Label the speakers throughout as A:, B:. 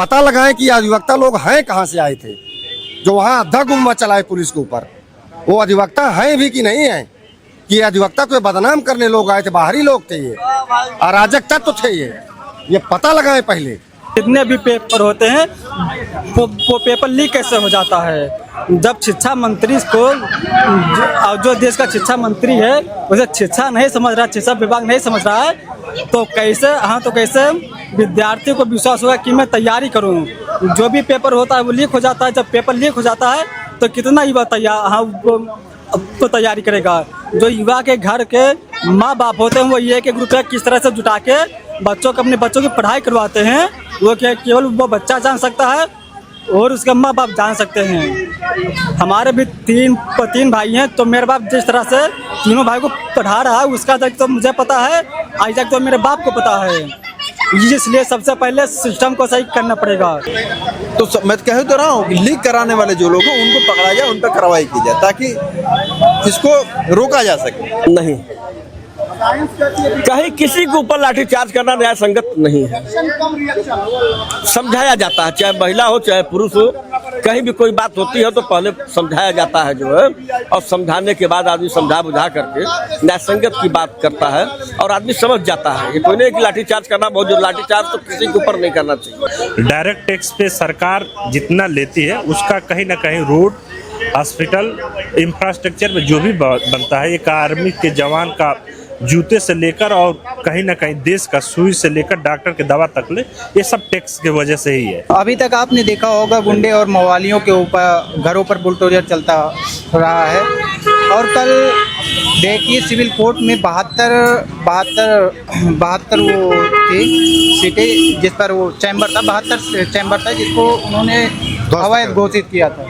A: पता लगाएं कि अधिवक्ता लोग हैं कहाँ से आए थे जो वहाँ अद्धा गुम्मा चलाए पुलिस के ऊपर। वो अधिवक्ता हैं भी कि नहीं है, कि अधिवक्ता को बदनाम करने लोग आए थे, बाहरी लोग थे, ये अराजक तत्व थे, ये पता लगाएं पहले।
B: जितने भी पेपर होते हैं वो पेपर लीक कैसे हो जाता है। जब शिक्षा मंत्री को, जो देश का शिक्षा मंत्री है, उसे शिक्षा नहीं समझ रहा, शिक्षा विभाग नहीं समझ रहा है, तो कैसे विद्यार्थी को विश्वास होगा कि मैं तैयारी करूं। जो भी पेपर होता है वो लीक हो जाता है। जब पेपर लीक हो जाता है तो कितना युवा तैयारी करेगा। जो युवा के घर के माँ बाप होते हैं वो एक रुपया किस तरह से जुटा के अपने बच्चों की पढ़ाई करवाते हैं, वो केवल वो बच्चा जान सकता है और उसके माँ बाप जान सकते हैं। हमारे भी तीन भाई हैं, तो मेरे बाप जिस तरह से तीनों भाई को पढ़ा रहा है उसका तक तो मुझे पता है, आज तक तो मेरे बाप को पता है। इसलिए सबसे पहले सिस्टम को सही करना पड़ेगा।
C: तो मैं कह तो रहा हूँ कि लीक कराने वाले जो लोग हैं उनको पकड़ा जाए, उन पर कार्रवाई की जाए ताकि इसको रोका जा सके।
D: नहीं, कहीं किसी के ऊपर लाठीचार्ज करना न्याय संगत नहीं है। समझाया जाता है, चाहे महिला हो चाहे पुरुष हो, कहीं भी कोई बात होती है तो पहले समझाया जाता है जो है, और समझाने के बाद आदमी समझा बुझा करके न्याय संगत की बात करता है और आदमी समझ जाता है। ये कोई नहीं कि लाठीचार्ज करना बहुत जरूरी, लाठीचार्ज तो किसी के ऊपर नहीं करना चाहिए।
E: डायरेक्ट टैक्स पे सरकार जितना लेती है उसका कहीं ना कहीं रोड, हॉस्पिटल, इंफ्रास्ट्रक्चर में जो भी बनता है, एक आर्मी के जवान का जूते से लेकर और कहीं ना कहीं देश का सुई से लेकर डॉक्टर के दवा तक ले, ये सब टैक्स की वजह से ही है।
F: अभी तक आपने देखा होगा गुंडे और मवालियों के ऊपर घरों पर बुलडोजर चलता रहा है। और कल देखिए सिविल कोर्ट में 72 वो थी सीटें जिस पर वो चैम्बर था, 72 चैम्बर था जिसको उन्होंने अवैध घोषित किया था।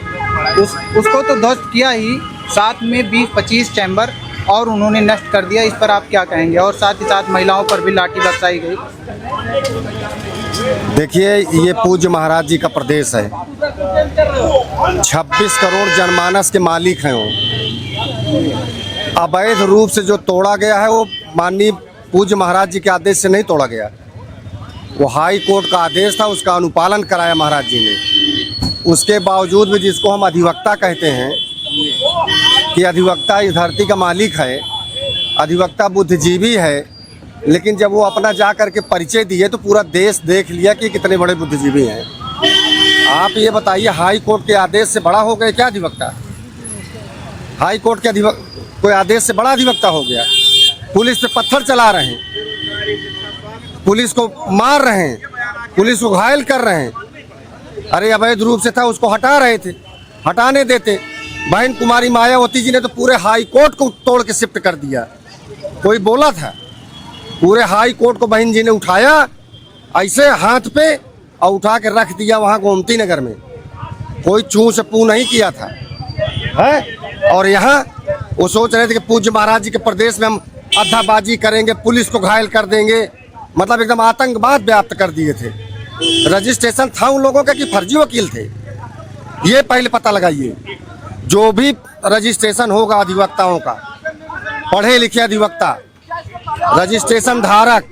F: उसको तो ध्वस्त किया ही, साथ में 20-25 चैम्बर और उन्होंने नष्ट कर दिया। इस पर आप क्या कहेंगे? और साथ ही साथ महिलाओं पर भी लाठी बरसाई गई।
A: देखिए, ये पूज्य महाराज जी का प्रदेश है, 26 करोड़ जनमानस के मालिक हैं। वो अवैध रूप से जो तोड़ा गया है वो माननीय पूज्य महाराज जी के आदेश से नहीं तोड़ा गया, वो हाई कोर्ट का आदेश था, उसका अनुपालन कराया महाराज जी ने। उसके बावजूद भी जिसको हम अधिवक्ता कहते हैं कि अधिवक्ता इस धरती का मालिक है, अधिवक्ता बुद्धिजीवी है, लेकिन जब वो अपना जा करके परिचय दिए तो पूरा देश देख लिया कि कितने बड़े बुद्धिजीवी हैं। आप ये बताइए, हाई कोर्ट के आदेश से बड़ा हो गए क्या अधिवक्ता? हाई कोर्ट के कोई आदेश से बड़ा अधिवक्ता हो गया? पुलिस पे पत्थर चला रहे हैं, पुलिस को मार रहे हैं, पुलिस को घायल कर रहे हैं। अरे अवैध रूप से था उसको हटा रहे थे, हटाने देते। बहन कुमारी मायावती जी ने तो पूरे हाई कोर्ट को तोड़ के शिफ्ट कर दिया। कोई बोला था? पूरे हाई कोर्ट को बहन जी ने उठाया ऐसे हाथ पे और उठा के रख दिया वहाँ गोमती नगर में। कोई चू से पू नहीं किया था है। और यहाँ वो सोच रहे थे कि पूज्य महाराज जी के प्रदेश में हम अद्धाबाजी करेंगे, पुलिस को घायल कर देंगे, मतलब एकदम आतंकवाद व्याप्त कर दिए थे। रजिस्ट्रेशन था उन लोगों का कि फर्जी वकील थे, ये पहले पता लगाइए। जो भी रजिस्ट्रेशन होगा अधिवक्ताओं का, पढ़े लिखे अधिवक्ता, रजिस्ट्रेशन धारक,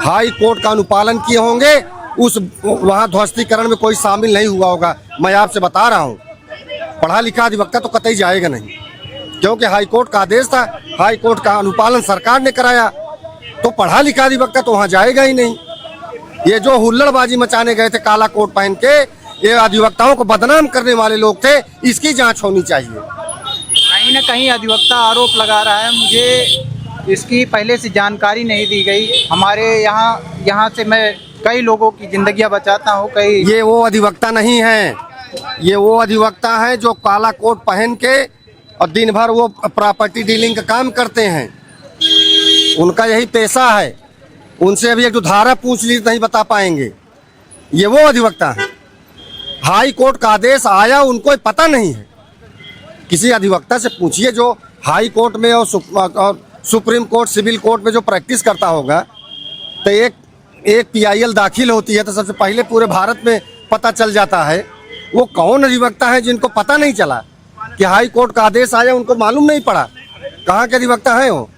A: हाई कोर्ट का अनुपालन किए होंगे, उस वहाँ ध्वस्तीकरण में कोई शामिल नहीं हुआ होगा। मैं आपसे बता रहा हूँ, पढ़ा लिखा अधिवक्ता तो कतई जाएगा नहीं, क्योंकि हाई कोर्ट का आदेश था, हाई कोर्ट का अनुपालन सरकार ने कराया, तो पढ़ा लिखा अधिवक्ता तो वहाँ जाएगा ही नहीं। ये जो हुल्लड़बाजी मचाने गए थे काला कोट पहन के, ये अधिवक्ताओं को बदनाम करने वाले लोग थे, इसकी जांच होनी चाहिए।
F: कहीं ना कहीं अधिवक्ता आरोप लगा रहा है, मुझे इसकी पहले से जानकारी नहीं दी गई। हमारे यहाँ से मैं कई लोगों की जिंदगियां बचाता हूँ।
A: ये वो अधिवक्ता नहीं है, ये वो अधिवक्ता है जो काला कोट पहन के और दिन भर वो प्रॉपर्टी डीलिंग का काम करते हैं, उनका यही पेशा है। उनसे अभी एक तो धारा पूछ ली नहीं बता पाएंगे। ये वो अधिवक्ता है। हाई कोर्ट का आदेश आया, उनको पता नहीं है। किसी अधिवक्ता से पूछिए जो हाई कोर्ट में और सुप्रीम कोर्ट, सिविल कोर्ट में जो प्रैक्टिस करता होगा, तो एक PIL दाखिल होती है तो सबसे पहले पूरे भारत में पता चल जाता है। वो कौन अधिवक्ता है जिनको पता नहीं चला कि हाई कोर्ट का आदेश आया, उनको मालूम नहीं पड़ा कहाँ के अधिवक्ता हैं वो?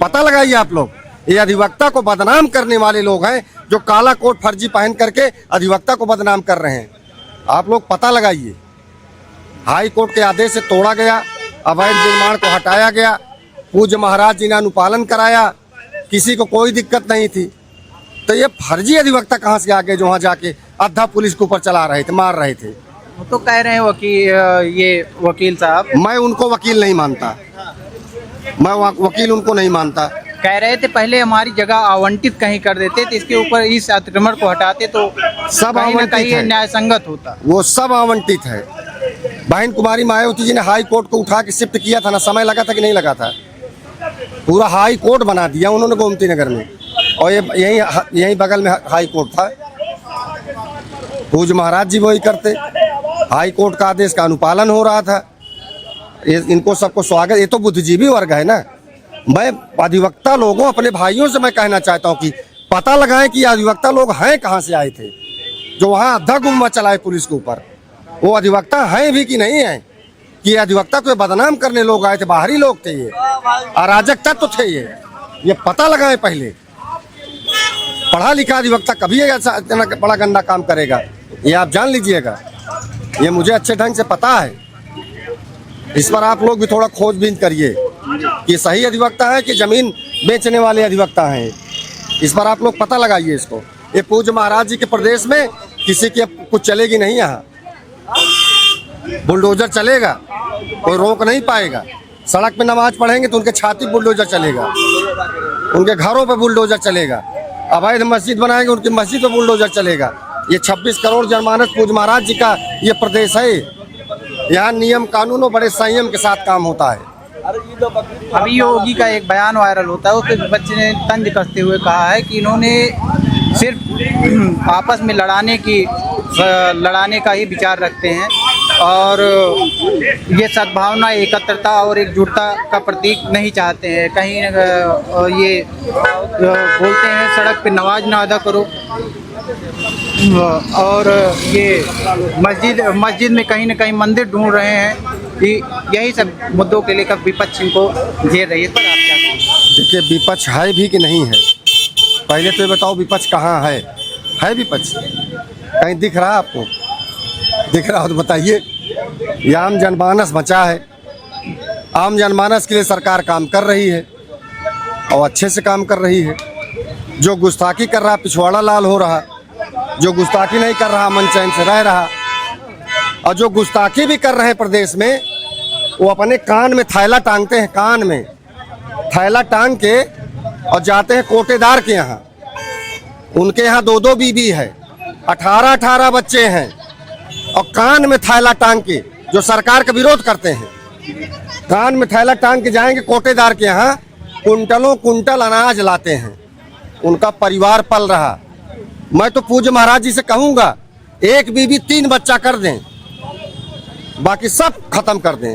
A: पता लगाइए आप लोग। ये अधिवक्ता को बदनाम करने वाले लोग हैं, जो काला कोट फर्जी पहन करके अधिवक्ता को बदनाम कर रहे हैं। आप लोग पता लगाइए, हाई कोर्ट के आदेश से तोड़ा गया, अवैध निर्माण को हटाया गया, पूज्य महाराज जी ने अनुपालन कराया, किसी को कोई दिक्कत नहीं थी। तो ये फर्जी अधिवक्ता कहाँ से आ गए जो वहाँ जाके अद्धा पुलिस के ऊपर चला रहे थे, मार रहे थे।
F: वो तो कह रहे हैं ये वकील साहब,
A: मैं उनको वकील नहीं मानता, मैं वकील उनको नहीं मानता।
F: कह रहे थे पहले हमारी जगह आवंटित कहीं कर देते तो इसके ऊपर इस अतिक्रमण को हटाते तो
A: सब
F: कहीं न
A: आवंटित
F: कहीं
A: है।
F: न्याय संगत होता।
A: वो सब आवंटित है। बहन कुमारी मायावती जी ने हाई कोर्ट को उठा के शिफ्ट किया था ना, समय लगा था कि नहीं लगा था? पूरा हाई कोर्ट बना दिया उन्होंने गोमती नगर में, और ये यही बगल में हाई कोर्ट था। पूज्य महाराज जी वही करते, हाई कोर्ट का आदेश का अनुपालन हो रहा था। इनको सबको स्वागत। ये तो बुद्धिजीवी वर्ग है ना। मैं अधिवक्ता लोगों, अपने भाइयों से मैं कहना चाहता हूँ कि पता लगाएं कि अधिवक्ता लोग हैं कहाँ से आए थे, जो वहाँ अद्धा गुम्मा चलाए पुलिस के ऊपर। वो अधिवक्ता हैं भी कि नहीं है, कि अधिवक्ता को बदनाम करने लोग आए थे, बाहरी लोग थे, ये अराजक तत्व थे। ये पता लगाएं पहले। पढ़ा लिखा अधिवक्ता कभी ऐसा इतना बड़ा गंदा काम करेगा, ये आप जान लीजिएगा। ये मुझे अच्छे ढंग से पता है। इस पर आप लोग भी थोड़ा खोजबीन करिए कि सही अधिवक्ता है कि जमीन बेचने वाले अधिवक्ता हैं। इस पर आप लोग पता लगाइए इसको। ये पूज्य महाराज जी के प्रदेश में किसी की अब कुछ चलेगी नहीं। यहाँ बुलडोजर चलेगा, कोई रोक नहीं पाएगा। सड़क पे नमाज पढ़ेंगे तो उनके छाती बुलडोजर चलेगा, उनके घरों पे बुलडोजर चलेगा। अवैध मस्जिद बनाएंगे, उनकी मस्जिद पे बुलडोजर चलेगा। ये 26 करोड़ जनमानस पूज्य महाराज जी का ये प्रदेश है। यहाँ नियम कानून और बड़े संयम के साथ काम होता है।
F: अभी योगी का एक बयान वायरल होता है, उसके बच्चे ने तंज कसते हुए कहा है कि इन्होंने सिर्फ आपस में लड़ाने का ही विचार रखते हैं और ये सद्भावना, एकत्रता और एकजुटता का प्रतीक नहीं चाहते हैं। कहीं ये बोलते हैं सड़क पे नमाज ना अदा करो, और ये मस्जिद में कहीं न कहीं मंदिर ढूंढ रहे हैं। यही सब मुद्दों के लेकर विपक्ष इनको घेर रही है। पर आप क्या कहेंगे?
A: देखिए, विपक्ष है भी कि नहीं है, पहले तो ये बताओ विपक्ष कहाँ है विपक्ष? कहीं दिख रहा है आपको? दिख रहा हो तो बताइए। ये आम जनमानस बचा है, आम जनमानस के लिए सरकार काम कर रही है और अच्छे से काम कर रही है। जो गुस्ताखी कर रहा पिछवाड़ा लाल हो रहा, जो गुस्ताखी नहीं कर रहा मन चैन से रह रहा, और जो गुस्ताखी भी कर रहे हैं प्रदेश में, वो अपने कान में थैला टांगते हैं, कान में थैला टांग के और जाते हैं कोटेदार के यहाँ। उनके यहाँ 2-2 बीबी है, 18-18 बच्चे हैं, और कान में थैला टांग के, जो सरकार का विरोध करते हैं, कान में थैला टांग के जाएंगे कोटेदार के यहाँ, कुंटलों कुंटल अनाज लाते हैं। उनका परिवार पल रहा। मैं तो पूज्य महाराज जी से कहूँगा, एक बीबी 3 बच्चा कर दें, बाकी सब खत्म कर दें।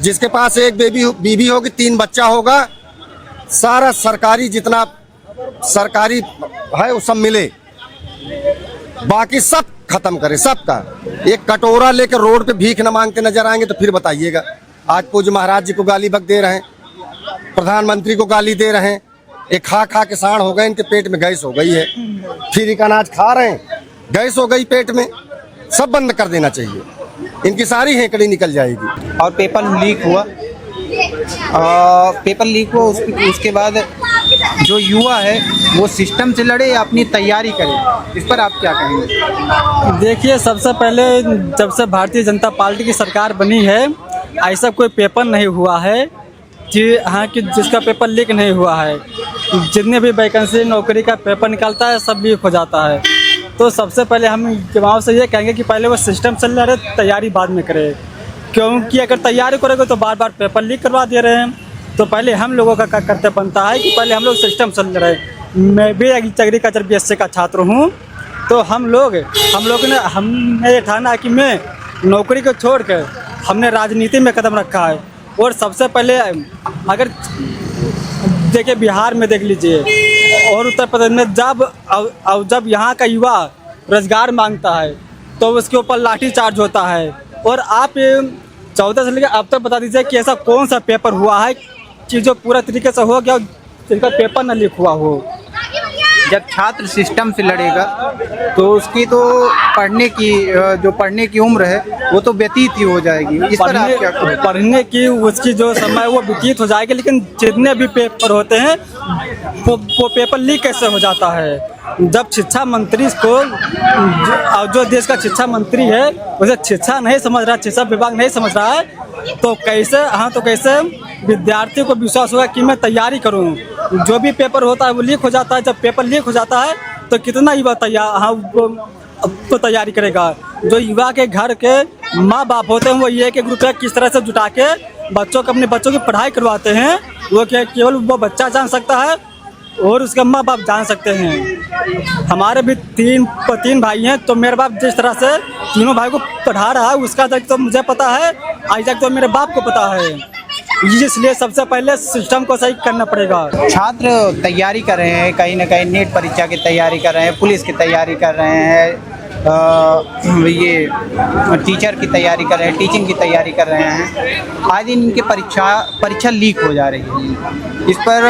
A: जिसके पास एक बीबी होगी, 3 बच्चा होगा, सारा सरकारी जितना सरकारी है वो सब मिले, बाकी सब खत्म करें, सबका। एक कटोरा लेकर रोड पे भीख न मांगते नजर आएंगे तो फिर बताइएगा। आज पूज्य महाराज जी को गाली बक दे रहे हैं, प्रधानमंत्री को गाली दे रहे हैं। एक खा के साढ़ हो गए, इनके पेट में गैस हो गई है। फिर एक अनाज खा रहे हैं, गैस हो गई पेट में। सब बंद कर देना चाहिए, इनकी सारी हेकड़ी निकल जाएगी।
F: और पेपर लीक हुआ, उसके बाद जो युवा है वो सिस्टम से लड़े या अपनी तैयारी करे, इस पर आप क्या कहेंगे?
B: देखिए, सबसे पहले जब से भारतीय जनता पार्टी की सरकार बनी है, ऐसा कोई पेपर नहीं हुआ है कि हाँ कि जिसका पेपर लीक नहीं हुआ है। जितने भी वैकेंसी नौकरी का पेपर निकलता है सब लीक हो जाता है। तो सबसे पहले हम युवाओं से ये कहेंगे कि पहले वो सिस्टम से लड़े, तैयारी बाद में करे। क्योंकि अगर तैयारी करेंगे तो बार बार पेपर लीक करवा दे रहे हैं। तो पहले हम लोगों का कर्तव्य बनता है कि पहले हम लोग सिस्टम से लड़े। मैं भी एग्रीकल्चर BSc का छात्र हूँ, तो हम लोग ने हमने ये ठाना कि मैं नौकरी को छोड़ कर हमने राजनीति में कदम रखा है। और सबसे पहले अगर देखिए बिहार में देख लीजिए और उत्तर प्रदेश में, जब यहाँ का युवा रोजगार मांगता है तो उसके ऊपर लाठी चार्ज होता है। और आप 14 से लेकर अब तक बता दीजिए कि ऐसा कौन सा पेपर हुआ है कि जो पूरा तरीके से हो गया, जिनका पेपर न लीक हुआ हो।
F: जब छात्र सिस्टम से लड़ेगा तो उसकी तो पढ़ने की उम्र है वो तो व्यतीत ही हो जाएगी। इस पर आप क्या कहेंगे?
B: पढ़ने की उसकी जो समय वो व्यतीत हो जाएगी, लेकिन जितने भी पेपर होते हैं वो पेपर लीक कैसे हो जाता है? जब शिक्षा मंत्री को जो देश का शिक्षा मंत्री है उसे शिक्षा नहीं समझ रहा, शिक्षा विभाग नहीं समझ रहा है, तो कैसे विद्यार्थी को विश्वास होगा कि मैं तैयारी करूं? जो भी पेपर होता है वो लीक हो जाता है। जब पेपर लीक हो जाता है तो कितना युवा तैयारी करेगा? जो युवा के घर के माँ बाप होते हैं वो एक रुपया किस तरह से जुटा के अपने बच्चों की पढ़ाई करवाते हैं, वो केवल वो बच्चा जान सकता है और उसके माँ बाप जान सकते हैं। हमारे भी तीन भाई हैं, तो मेरे बाप जिस तरह से तीनों भाई को पढ़ा रहा है उसका तक तो मुझे पता है, आज तक तो मेरे बाप को पता है। इसलिए सबसे पहले सिस्टम को सही करना पड़ेगा।
F: छात्र तैयारी कर रहे हैं, कहीं ना कहीं नीट परीक्षा की तैयारी कर रहे हैं, पुलिस की तैयारी कर रहे हैं, ये टीचर की तैयारी कर रहे हैं, टीचिंग की तैयारी कर रहे हैं। आज दिन इनकी परीक्षा लीक हो जा रही है। इस पर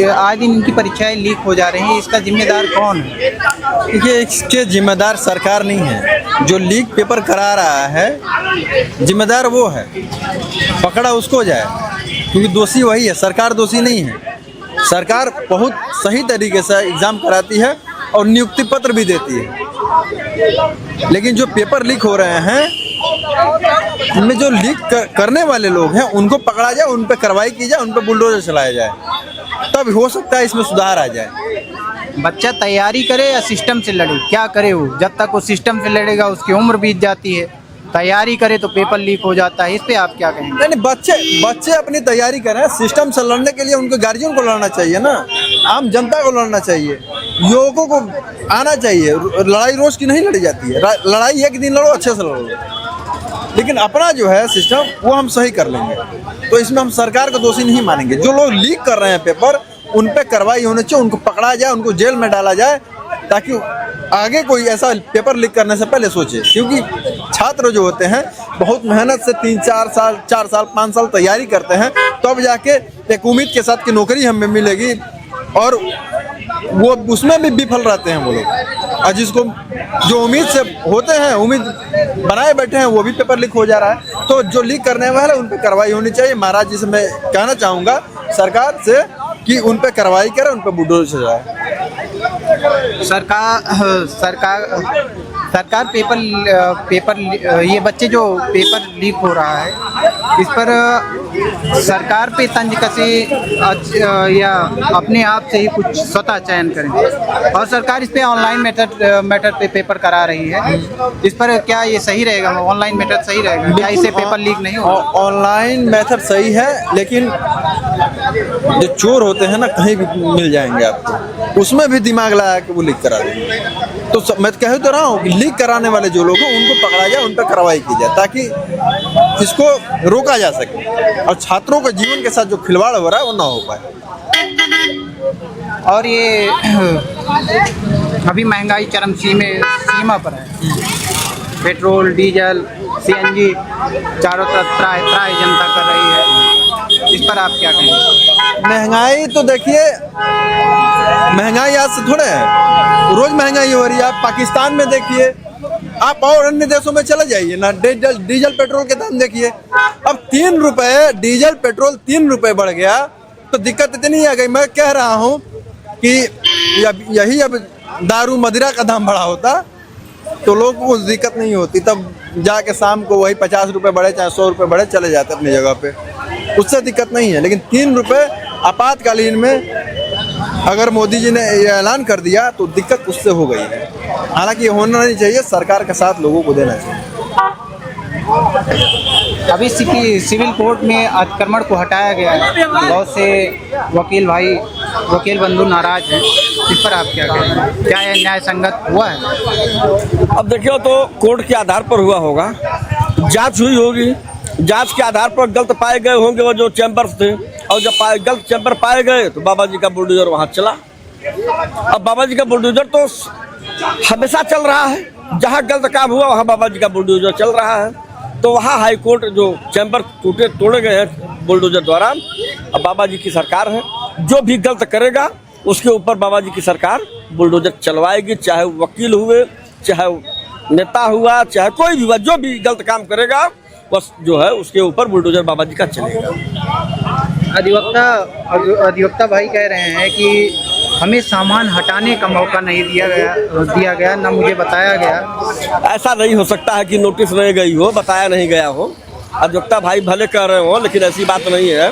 F: आज दिन इनकी परीक्षाएं लीक हो जा रही हैं, इसका जिम्मेदार कौन है?
C: देखिए, इसके जिम्मेदार सरकार नहीं है। जो लीक पेपर करा रहा है जिम्मेदार वो है, पकड़ा उसको जाए, क्योंकि दोषी वही है, सरकार दोषी नहीं है। सरकार बहुत सही तरीके से एग्ज़ाम कराती है और नियुक्ति पत्र भी देती है, लेकिन जो पेपर लीक हो रहे हैं इनमें जो लीक करने वाले लोग हैं उनको पकड़ा जाए, उन पर कार्रवाई की जाए, उन पर बुलडोजर चलाया जाए, तब हो सकता है इसमें सुधार आ जाए।
F: बच्चा तैयारी करे या सिस्टम से लड़े, क्या करे वो? जब तक वो सिस्टम से लड़ेगा उसकी उम्र बीत जाती है, तैयारी करे तो पेपर लीक हो जाता है। इस पे आप क्या कहेंगे?
C: नहीं, बच्चे अपनी तैयारी करें। सिस्टम से लड़ने के लिए उनके गार्जियन को लड़ना चाहिए ना, आम जनता को लड़ना चाहिए, युवकों को आना चाहिए। लड़ाई रोज की नहीं लड़ी जाती है, लड़ाई एक दिन लड़ो, अच्छे से लड़ो, लेकिन अपना जो है सिस्टम वो हम सही कर लेंगे। तो इसमें हम सरकार को दोषी नहीं मानेंगे। जो लोग लीक कर रहे हैं पेपर, उन पर कार्रवाई होनी चाहिए, उनको पकड़ा जाए, उनको जेल में डाला जाए, ताकि आगे कोई ऐसा पेपर लीक करने से पहले सोचे। क्योंकि छात्र जो होते हैं बहुत मेहनत से 3-4 साल 4 साल 5 साल तैयारी करते हैं, तब जाके एक उम्मीद के साथ कि नौकरी हमें मिलेगी, और वो उसमें भी विफल रहते हैं वो लोग। और जिसको जो उम्मीद से होते हैं, उम्मीद बनाए बैठे हैं, वो भी पेपर लीक हो जा रहा है। तो जो लीक करने वाले उन पर कार्रवाई होनी चाहिए। महाराज जी से मैं कहना चाहूँगा सरकार से कि उन पर कार्रवाई करें, उन पर बुलडोजर चलाए।
F: सरकार पेपर ये बच्चे जो पेपर लीक हो रहा है इस पर सरकार पे तंज कसे या अपने आप से ही कुछ स्वतः चयन करें, और सरकार इस पे ऑनलाइन मेथड पे पेपर करा रही है। इस पर क्या ये सही रहेगा? ऑनलाइन मेथड सही रहेगा क्या? इससे पेपर लीक नहीं हो?
C: ऑनलाइन मेथड सही है, लेकिन जो चोर होते हैं ना, कहीं भी मिल जाएंगे आपको, उसमें भी दिमाग लगा के वो लीक करा देंगे। तो मैं कह तो रहा हूँ कि लीक कराने वाले जो लोग हैं उनको पकड़ा जाए, उन पर कार्रवाई की जाए, ताकि इसको रोका जा सके और छात्रों के जीवन के साथ जो खिलवाड़ हो रहा है वो ना हो पाए।
F: और ये अभी महंगाई चरम सीमा पर है। पेट्रोल, डीजल, सीएनजी चारों तरफ त्राही जनता कर रही है। इस पर आप क्या कहेंगे?
C: महंगाई तो देखिए, महंगाई आज से थोड़े है, रोज महंगाई हो रही है। आप पाकिस्तान में देखिए, आप और अन्य देशों में चले जाइए ना, डीजल पेट्रोल के दाम देखिए। अब 3 रुपए डीजल पेट्रोल 3 रुपए बढ़ गया तो दिक्कत इतनी आ गई। मैं कह रहा हूँ कि यही अब दारू मदिरा का दाम बढ़ा होता तो लोग को दिक्कत नहीं होती, तब जाके शाम को वही 50 रुपए बढ़े चाहे 100 रुपए बढ़े चले जाते अपनी जगह पे, उससे दिक्कत नहीं है। लेकिन 3 रुपए आपातकालीन में अगर मोदी जी ने ये ऐलान कर दिया तो दिक्कत उससे हो गई है। हालांकि ये होना नहीं चाहिए, सरकार का साथ लोगों को देना चाहिए।
F: अभी सिविल कोर्ट में अतिक्रमण को हटाया गया है, बहुत से वकील बंधु नाराज हैं। इस पर आप क्या कहेंगे? क्या यह न्याय संगत हुआ है?
D: अब देखिए, तो कोर्ट के आधार पर हुआ होगा, जांच हुई होगी, जांच के आधार पर गलत पाए गए होंगे वो जो चैम्बर्स थे, और जब गलत चैम्बर पाए गए तो बाबा जी का बुलडोजर वहाँ चला। अब बाबा जी का बुलडोजर तो हमेशा चल रहा है, जहाँ गलत काम हुआ वहाँ बाबा जी का बुलडोजर चल रहा है। तो वहाँ हाई कोर्ट जो चैम्बर तोड़े गए हैं बुलडोजर द्वारा, अब बाबा जी की सरकार है, जो भी गलत करेगा उसके ऊपर बाबा जी की सरकार बुलडोजर चलवाएगी, चाहे वो वकील हुए, चाहे वो नेता हुआ, चाहे कोई भी हुआ, जो भी गलत काम करेगा बस जो है उसके ऊपर बुलडोजर बाबा जी का चलेगा।
F: अधिवक्ता भाई कह रहे हैं कि हमें सामान हटाने का मौका नहीं दिया गया, न मुझे बताया गया।
D: ऐसा नहीं हो सकता है कि नोटिस नहीं गई हो, बताया नहीं गया हो। अधिवक्ता भाई भले कह रहे हो, लेकिन ऐसी बात नहीं है।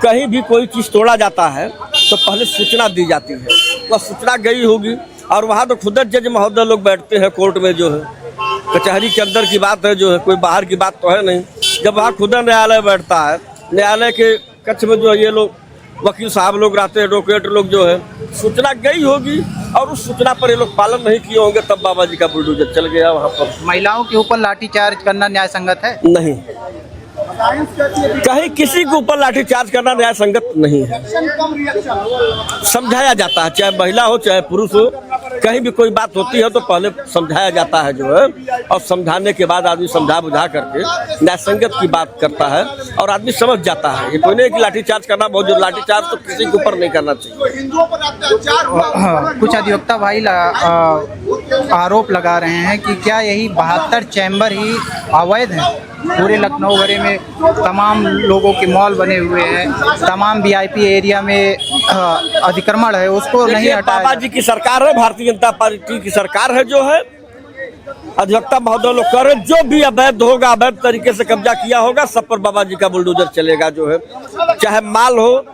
D: कहीं भी कोई चीज़ तोड़ा जाता है तो पहले सूचना दी जाती है, वह सूचना गई होगी। और वहाँ तो खुद जज महोदय लोग बैठते हैं कोर्ट में, जो है कचहरी के अंदर की बात है, जो है कोई बाहर की बात तो है नहीं। जब वहाँ खुद न्यायालय बैठता है, न्यायालय के कक्ष में जो है ये लोग वकील साहब लोग रहते हैं, एडवोकेट लोग, जो है सूचना गई होगी और उस सूचना पर ये लोग पालन नहीं किए होंगे, तब बाबा जी का बुलडोजर चल गया वहाँ पर।
F: महिलाओं के ऊपर लाठीचार्ज करना न्याय संगत है?
D: नहीं, कहीं किसी के ऊपर लाठीचार्ज करना न्याय संगत नहीं है। समझाया जाता है, चाहे महिला हो चाहे पुरुष हो, कहीं भी कोई बात होती है तो पहले समझाया जाता है, जो है, और समझाने के बाद आदमी समझा बुझा करके न्याय संगत की बात करता है और आदमी समझ जाता है। ये कोई नहीं कि लाठीचार्ज करना बहुत जरूरी, लाठीचार्ज तो किसी के ऊपर नहीं करना चाहिए।
F: कुछ अधिवक्ता भाई आरोप लगा रहे हैं कि क्या यही 72 चैम्बर ही अवैध हैं? पूरे लखनऊ भरे में तमाम लोगों के मॉल बने हुए हैं, तमाम वीआईपी एरिया में अतिक्रमण है, उसको नहीं हटाया।
D: बाबा जी की सरकार है, भारतीय जनता पार्टी की सरकार है, जो है अधिवक्ता महोदय लोग कर रहे, जो भी अवैध होगा, अवैध तरीके से कब्जा किया होगा, सब पर बाबा जी का बुलडोजर चलेगा, जो है चाहे माल हो,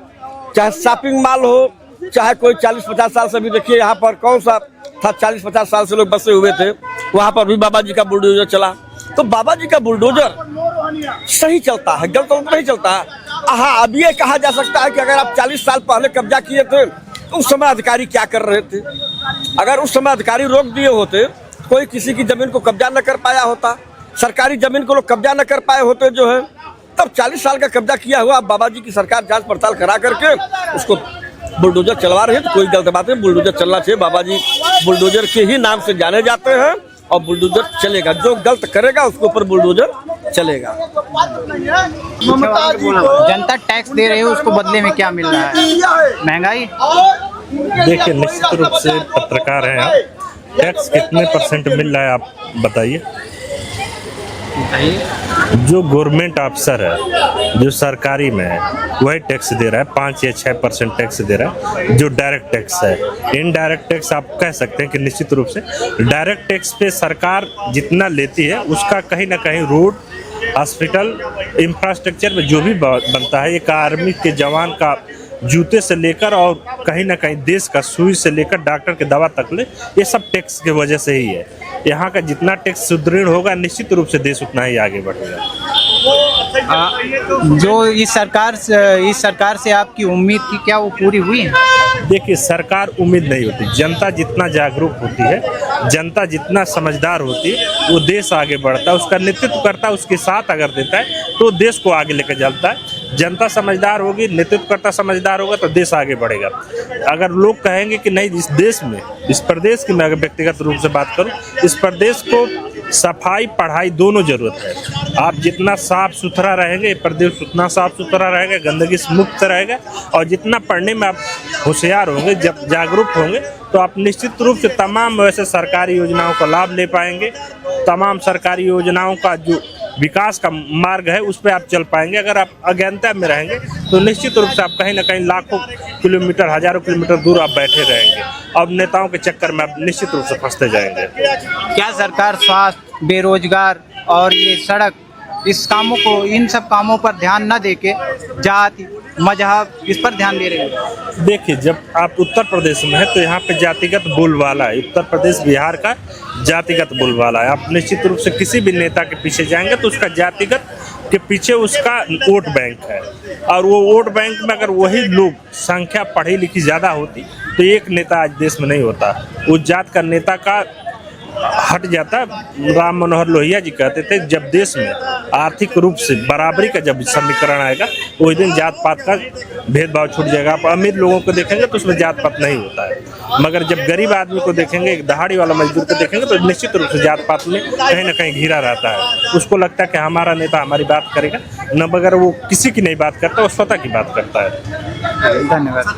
D: चाहे शॉपिंग माल हो, चाहे कोई 40-50 साल से भी देखिए यहाँ पर कौन सा था, 40-50 साल से लोग बसे हुए थे, वहाँ पर भी बाबा जी का बुलडोजर चला। तो बाबा जी का बुलडोजर सही चलता है, गलत तो नहीं चलता है। हाँ, अब ये कहा जा सकता है कि अगर आप 40 साल पहले कब्जा किए थे तो उस समय अधिकारी क्या कर रहे थे? अगर उस समय अधिकारी रोक दिए होते, कोई किसी की जमीन को कब्जा न कर पाया होता, सरकारी जमीन को लोग कब्जा न कर पाए होते, जो है तब 40 साल का कब्जा किया हुआ बाबा जी की सरकार जांच पड़ताल करा करके उसको बुलडोजर चलवा रहे हैं। तो कोई गलत बात है, बुलडोजर चलना चाहिए। बाबा जी बुलडोजर के ही नाम से जाने जाते हैं और बुलडोजर चलेगा, जो गलत करेगा उसके ऊपर बुलडोजर चलेगा।
F: जनता टैक्स दे रही है, उसको बदले में क्या मिल रहा है? महंगाई।
E: देखिए, निश्चित रूप से पत्रकार हैं आप, टैक्स कितने % मिल रहा है आप बताइए? जो गवर्नमेंट अफसर है, जो सरकारी में है, वही टैक्स दे रहा है, 5 या 6% टैक्स दे रहा है, जो डायरेक्ट टैक्स है। इनडायरेक्ट टैक्स आप कह सकते हैं कि निश्चित रूप से डायरेक्ट टैक्स पे सरकार जितना लेती है उसका कहीं ना कहीं रोड, हॉस्पिटल, इंफ्रास्ट्रक्चर में जो भी बनता है, एक आर्मी के जवान का जूते से लेकर और कहीं ना कहीं देश का सुई से लेकर डॉक्टर के दवा तक ले, ये सब टैक्स की वजह से ही है। यहाँ का जितना टैक्स सुदृढ़ होगा, निश्चित रूप से देश उतना ही आगे बढ़ेगा।
F: जो इस सरकार से आपकी उम्मीद थी, क्या वो पूरी हुई है?
E: देखिए, सरकार उम्मीद नहीं होती, जनता जितना जागरूक होती है, जनता जितना समझदार होती है, वो देश आगे बढ़ता है। उसका नेतृत्व करता, उसके साथ अगर देता है तो देश को आगे लेकर चलता है। जनता समझदार होगी, नेतृत्व करता समझदार होगा तो देश आगे बढ़ेगा। अगर लोग कहेंगे कि नहीं, इस देश में, इस प्रदेश की मैं अगर व्यक्तिगत रूप से बात करूं, इस प्रदेश को सफाई पढ़ाई दोनों जरूरत है। आप जितना साफ सुथरा रहेंगे, प्रदेश उतना साफ सुथरा रहेगा, गंदगी से मुक्त रहेगा। और जितना पढ़ने में आप होशियार होंगे, जब जागरूक होंगे, तो आप निश्चित रूप से तमाम वैसे सरकारी योजनाओं का लाभ ले पाएंगे। तमाम सरकारी योजनाओं का जो विकास का मार्ग है उस पर आप चल पाएंगे। अगर आप अज्ञानता में रहेंगे तो निश्चित रूप से आप कहीं ना कहीं लाखों किलोमीटर, हजारों किलोमीटर दूर आप बैठे रहेंगे और नेताओं के चक्कर में आप निश्चित रूप से फंसते जाएंगे।
F: क्या सरकार स्वास्थ्य, बेरोजगार और ये सड़क, इन सब कामों पर ध्यान न देके जाति, मजहब, इस पर ध्यान दे रही है?
E: देखिए, जब आप उत्तर प्रदेश में है तो यहाँ पे जातिगत बोलबाला है। उत्तर प्रदेश, बिहार का जातिगत बोलबाला है। आप निश्चित रूप से किसी भी नेता के पीछे जाएंगे तो उसका जातिगत के पीछे उसका वोट बैंक है। और वो वोट बैंक में अगर वही लोग, संख्या पढ़ी लिखी ज़्यादा होती तो एक नेता आज देश में नहीं होता। उस जात का नेता का हट जाता। राम मनोहर लोहिया जी कहते थे, जब देश में आर्थिक रूप से बराबरी का जब समीकरण आएगा, उस दिन जात पात का भेदभाव छूट जाएगा। आप अमीर लोगों को देखेंगे तो उसमें जात पात नहीं होता है, मगर जब गरीब आदमी को देखेंगे, एक दहाड़ी वाला मजदूर को देखेंगे तो निश्चित रूप से जात पात में कहीं ना कहीं घिरा रहता है। उसको लगता है कि हमारा नेता हमारी बात करेगा, न मगर वो किसी की नहीं बात करता, वो स्वतः की बात करता है।
F: धन्यवाद।